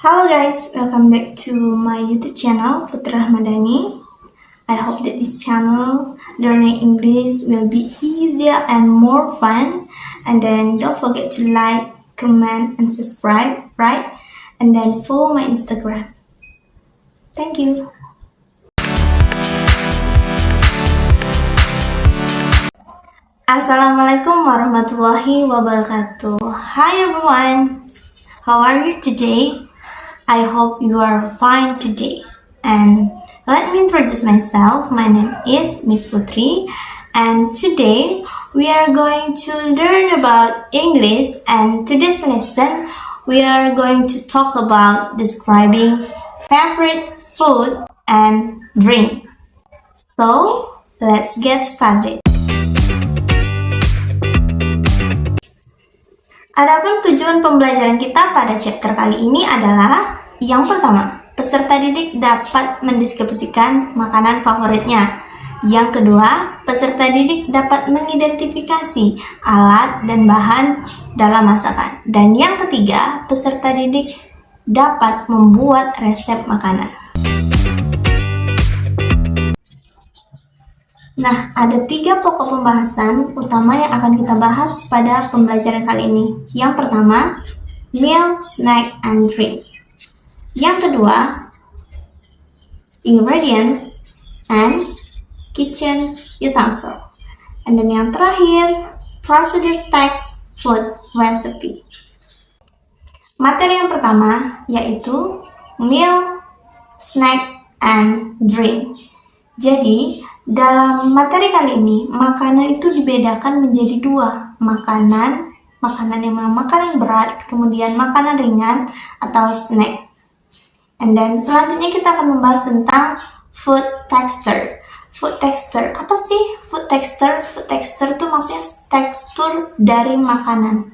Hello guys, welcome back to my YouTube channel Putra Rahmadani. I hope that this channel learning English will be easier and more fun. And then don't forget to like, comment, and subscribe, right? And then follow my Instagram. Thank you. Assalamualaikum warahmatullahi wabarakatuh. Hi everyone, how are you today? I hope you are fine today. And let me introduce myself. My name is Miss Putri, and today we are going to learn about English. And today's lesson we are going to talk about describing favorite food and drink. So let's get started. Adapun tujuan pembelajaran kita pada chapter kali ini adalah yang pertama, peserta didik dapat mendeskripsikan makanan favoritnya. Yang kedua, peserta didik dapat mengidentifikasi alat dan bahan dalam masakan. Dan yang ketiga, peserta didik dapat membuat resep makanan. Nah, ada 3 pokok pembahasan utama yang akan kita bahas pada pembelajaran kali ini. Yang pertama, meal, snack, and drink. Yang kedua, ingredients and kitchen utensil. And then yang terakhir, procedure text food recipe. Materi yang pertama yaitu meal, snack, and drink. Jadi, dalam materi kali ini, makanan itu dibedakan menjadi 2. Makanan yang memang makanan berat, kemudian makanan ringan atau snack. And then selanjutnya kita akan membahas tentang food texture. Food texture, apa sih food texture? Food texture itu maksudnya tekstur dari makanan.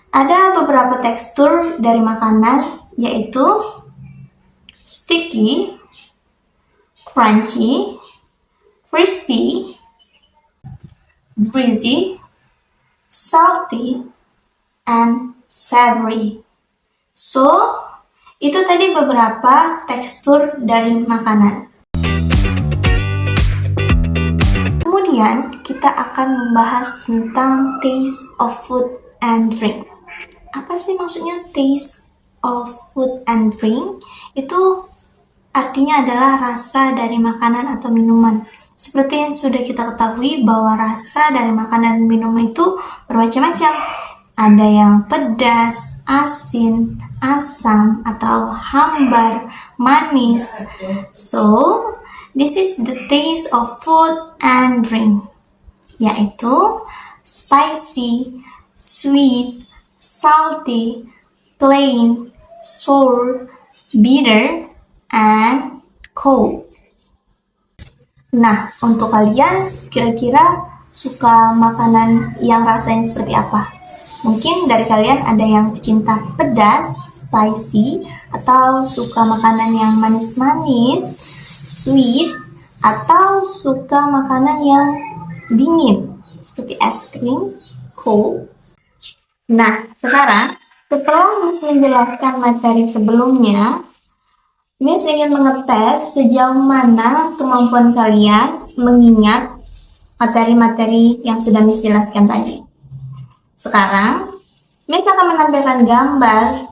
Ada beberapa tekstur dari makanan, yaitu sticky, crunchy, crispy, greasy, salty, and savory. So, itu tadi beberapa tekstur dari makanan. Kemudian, kita akan membahas tentang taste of food and drink. Apa sih maksudnya taste of food and drink? Itu artinya adalah rasa dari makanan atau minuman. Seperti yang sudah kita ketahui bahwa rasa dari makanan dan minuman itu bermacam-macam. Ada yang pedas, asin, asam, atau hambar, manis. So, this is the taste of food and drink, yaitu spicy, sweet, salty, plain, sour, bitter, and cold. Nah, untuk kalian kira-kira suka makanan yang rasanya seperti apa? Mungkin dari kalian ada yang pecinta pedas, spicy, atau suka makanan yang manis-manis, sweet, atau suka makanan yang dingin, seperti es krim, cold. Nah, sekarang setelah menjelaskan materi sebelumnya, Miss ingin mengetes sejauh mana kemampuan kalian mengingat materi-materi yang sudah Miss jelaskan tadi. Sekarang, Miss akan menampilkan gambar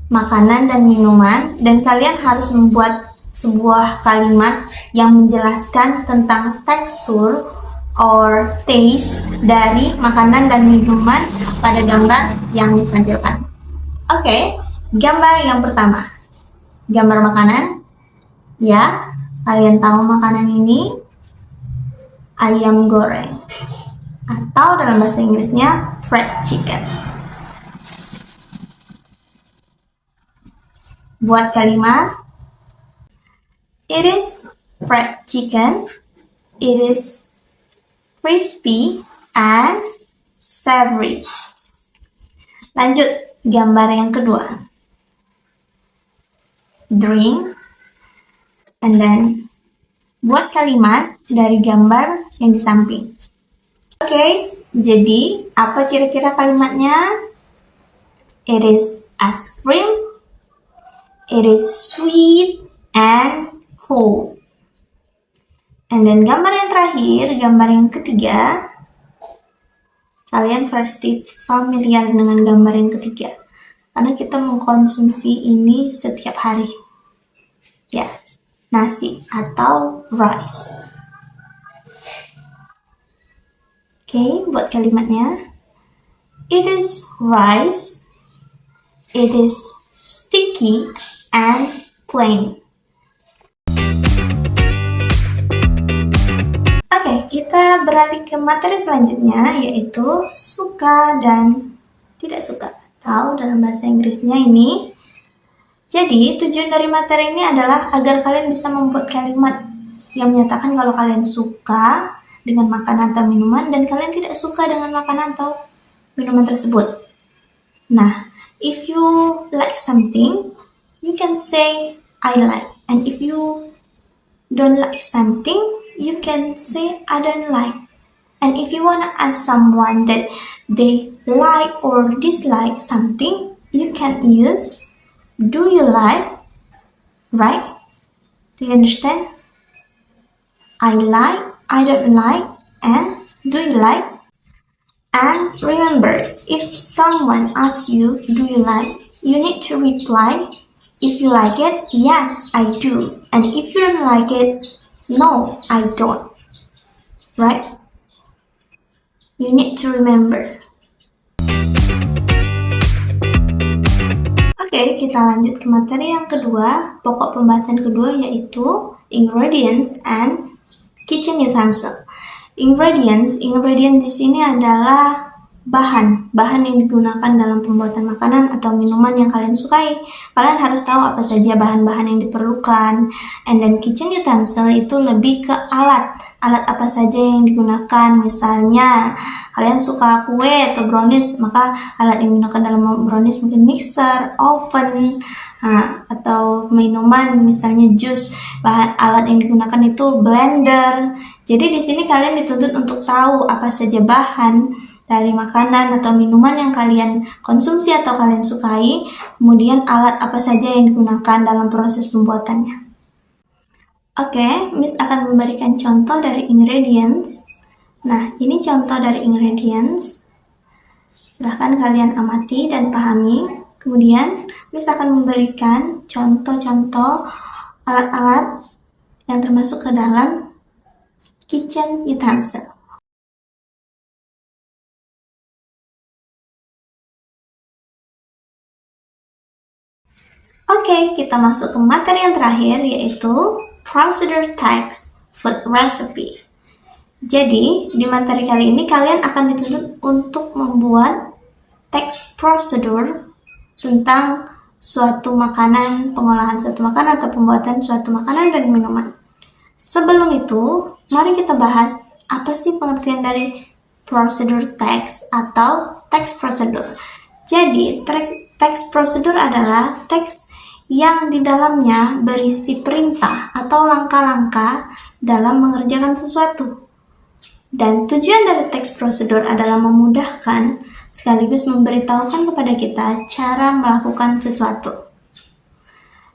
makanan dan minuman, dan kalian harus membuat sebuah kalimat yang menjelaskan tentang tekstur or taste dari makanan dan minuman pada gambar yang Miss tampilkan. Oke, gambar yang pertama. Gambar makanan, ya, kalian tahu makanan ini ayam goreng, atau dalam bahasa Inggrisnya fried chicken. Buat kalimat, it is fried chicken, it is crispy and savory. Lanjut, gambar yang kedua. Drink, and then buat kalimat dari gambar yang di samping. Oke, jadi apa kira-kira kalimatnya? It is ice cream, It is sweet and cold. And then gambar yang terakhir, gambar yang ketiga, kalian pasti familiar dengan gambar yang ketiga. Karena kita mengkonsumsi ini setiap hari. Yes, nasi atau rice. Oke, buat kalimatnya. It is rice. It is sticky and plain. Oke, kita beralih ke materi selanjutnya, yaitu suka dan tidak suka. Tahu dalam bahasa Inggrisnya ini. Jadi, tujuan dari materi ini adalah agar kalian bisa membuat kalimat yang menyatakan kalau kalian suka dengan makanan atau minuman dan kalian tidak suka dengan makanan atau minuman tersebut. Nah, if you like something, you can say I like. And if you don't like something, you can say I don't like. And if you want to ask someone that they like or dislike something, you can use do you like, right? Do you understand? I like, I don't like, and do you like? And remember, if someone asks you, do you like? You need to reply, if you like it, yes, I do. And if you don't like it, no, I don't. Right? You need to remember. Oke, kita lanjut ke materi yang kedua, pokok pembahasan kedua yaitu ingredients and kitchen utensil. Ingredients di sini adalah bahan yang digunakan dalam pembuatan makanan atau minuman yang kalian sukai. Kalian harus tahu apa saja bahan-bahan yang diperlukan. And then kitchen utensil itu lebih ke alat apa saja yang digunakan. Misalnya kalian suka kue atau brownies, maka alat yang digunakan dalam brownies mungkin mixer, oven, atau minuman misalnya jus, alat yang digunakan itu blender. Jadi di sini kalian dituntut untuk tahu apa saja bahan dari makanan atau minuman yang kalian konsumsi atau kalian sukai, kemudian alat apa saja yang digunakan dalam proses pembuatannya. Oke, Miss akan memberikan contoh dari ingredients. Nah, ini contoh dari ingredients. Silahkan kalian amati dan pahami. Kemudian, Miss akan memberikan contoh-contoh alat-alat yang termasuk ke dalam kitchen utensil. Oke, kita masuk ke materi yang terakhir, yaitu procedure text food recipe. Jadi, di materi kali ini kalian akan dituntut untuk membuat teks prosedur tentang suatu makanan, pengolahan suatu makanan atau pembuatan suatu makanan dan minuman. Sebelum itu, mari kita bahas apa sih pengertian dari procedure text atau teks prosedur. Jadi, teks prosedur adalah teks yang di dalamnya berisi perintah atau langkah-langkah dalam mengerjakan sesuatu. Dan tujuan dari teks prosedur adalah memudahkan sekaligus memberitahukan kepada kita cara melakukan sesuatu.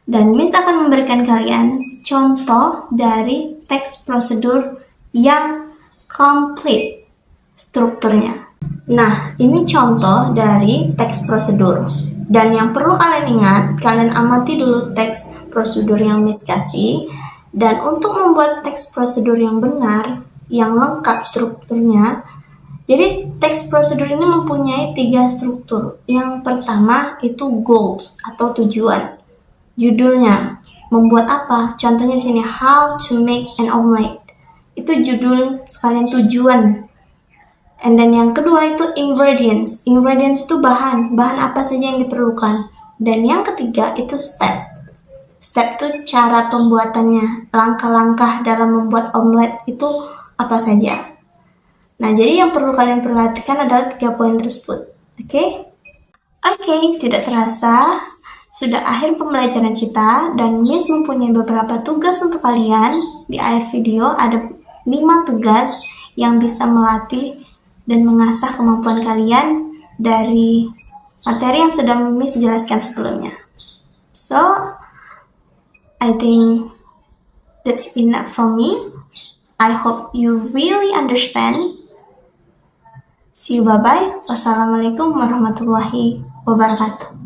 Dan Miss akan memberikan kalian contoh dari teks prosedur yang komplit strukturnya. Nah, ini contoh dari teks prosedur. Dan yang perlu kalian ingat, kalian amati dulu teks prosedur yang Miss kasih. Dan untuk membuat teks prosedur yang benar, yang lengkap strukturnya, jadi teks prosedur ini mempunyai 3 struktur. Yang pertama itu goals atau tujuan. Judulnya, membuat apa? Contohnya di sini, how to make an omelette. Itu judul sekalian tujuan. And then yang kedua itu ingredients. Ingredients itu bahan apa saja yang diperlukan. Dan yang ketiga itu step. Step itu cara pembuatannya, langkah-langkah dalam membuat omelet itu apa saja. Nah, jadi yang perlu kalian perhatikan adalah 3 poin tersebut. Oke, tidak terasa sudah akhir pembelajaran kita dan Miss mempunyai beberapa tugas untuk kalian. Di akhir video ada 5 tugas yang bisa melatih dan mengasah kemampuan kalian dari materi yang sudah Miss jelaskan sebelumnya. So, I think that's enough from me. I hope you really understand. See you, bye-bye. Wassalamualaikum warahmatullahi wabarakatuh.